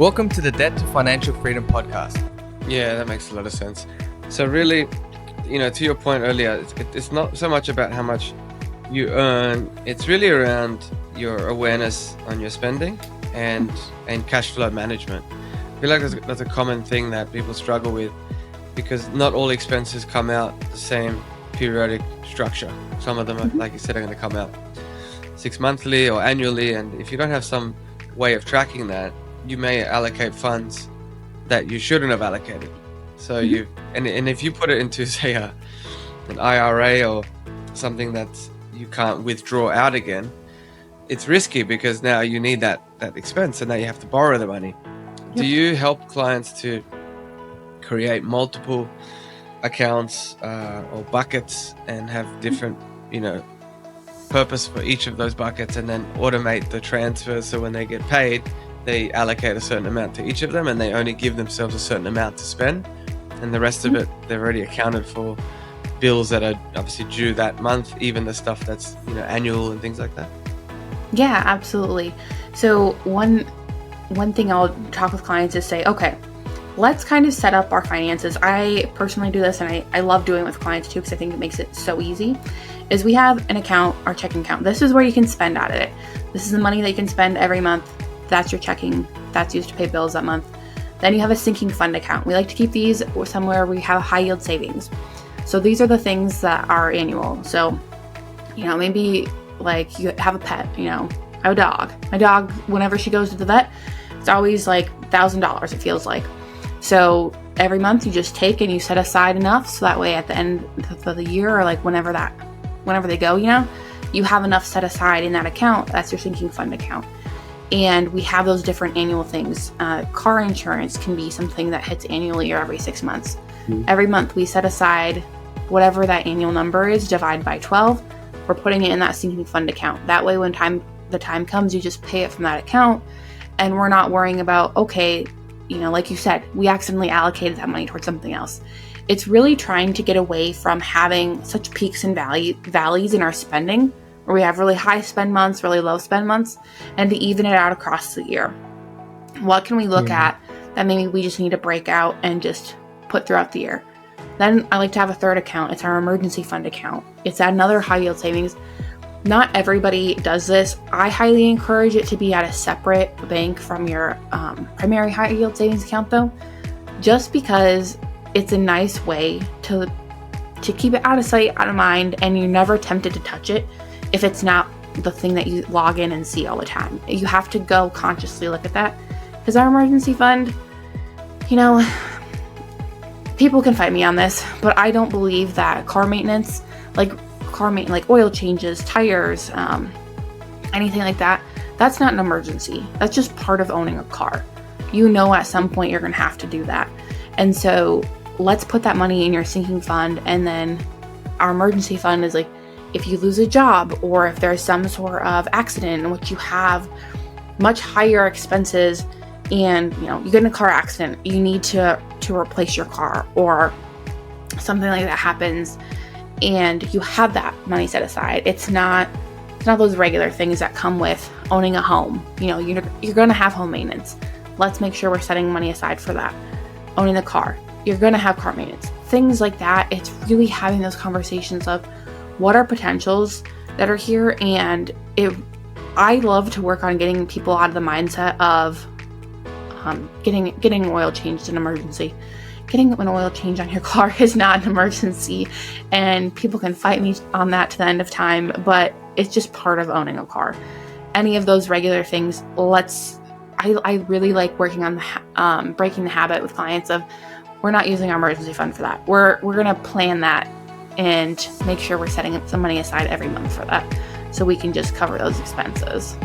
Welcome to the Debt to Financial Freedom podcast. Yeah, that makes a lot of sense. So really, to your point earlier, it's not so much about how much you earn. It's really around your awareness on your spending and cash flow management. I feel like that's a common thing that people struggle with because not all expenses come out the same periodic structure. Some of them, like you said, are going to come out 6 monthly or annually. And if you don't have some way of tracking that, you may allocate funds that you shouldn't have allocated. So and if you put it into, say, an IRA or something that you can't withdraw out again, it's risky because now you need that expense and now you have to borrow the money. Yep. Do you help clients to create multiple accounts or buckets and have different, purpose for each of those buckets, and then automate the transfers so when they get paid, they allocate a certain amount to each of them and they only give themselves a certain amount to spend, and the rest of it, they've already accounted for bills that are obviously due that month, even the stuff that's, annual and things like that? Yeah, absolutely. So one thing I'll talk with clients is say, okay, let's kind of set up our finances. I personally do this, and I love doing it with clients too because I think it makes it so easy, is we have an account, our checking account. This is where you can spend out of it. This is the money that you can spend every month. That's your checking. That's used to pay bills that month. Then you have a sinking fund account. We like to keep these somewhere we have high yield savings. So these are the things that are annual. So, maybe like you have a pet, I have a dog. My dog, whenever she goes to the vet, it's always like $1,000, it feels like. So every month you just take and you set aside enough so that way at the end of the year, or like whenever they go, you have enough set aside in that account. That's your sinking fund account. And we have those different annual things. Car insurance can be something that hits annually or every 6 months. Every month we set aside whatever that annual number is, divide by 12. We're putting it in that sinking fund account. That way when the time comes, you just pay it from that account, and we're not worrying about, okay, like you said, we accidentally allocated that money towards something else. It's really trying to get away from having such peaks and valleys in our spending, where we have really high spend months, really low spend months, and to even it out across the year. What can we look at that maybe we just need to break out and just put throughout the year? Then I like to have a third account. It's our emergency fund account. It's another high yield savings. Not everybody does this. I highly encourage it to be at a separate bank from your primary high yield savings account though, just because it's a nice way to keep it out of sight, out of mind, and you're never tempted to touch it if it's not the thing that you log in and see all the time. You have to go consciously look at that, because our emergency fund, people can fight me on this, but I don't believe that car maintenance, like oil changes, tires, anything like that, that's not an emergency. That's just part of owning a car. At some point you're going to have to do that. And so let's put that money in your sinking fund, and then our emergency fund is like, if you lose a job or if there's some sort of accident in which you have much higher expenses and, you get in a car accident, you need to replace your car or something like that happens, and you have that money set aside. It's not those regular things that come with owning a home. You're going to have home maintenance. Let's make sure we're setting money aside for that. Owning the car, you're going to have car maintenance. Things like that. It's really having those conversations of what are potentials that are here. And I love to work on getting people out of the mindset of getting oil changed an emergency. Getting an oil change on your car is not an emergency, and people can fight me on that to the end of time, but it's just part of owning a car. Any of those regular things, I really like working on breaking the habit with clients of, we're not using our emergency fund for that. We're going to plan that and make sure we're setting some money aside every month for that, so we can just cover those expenses.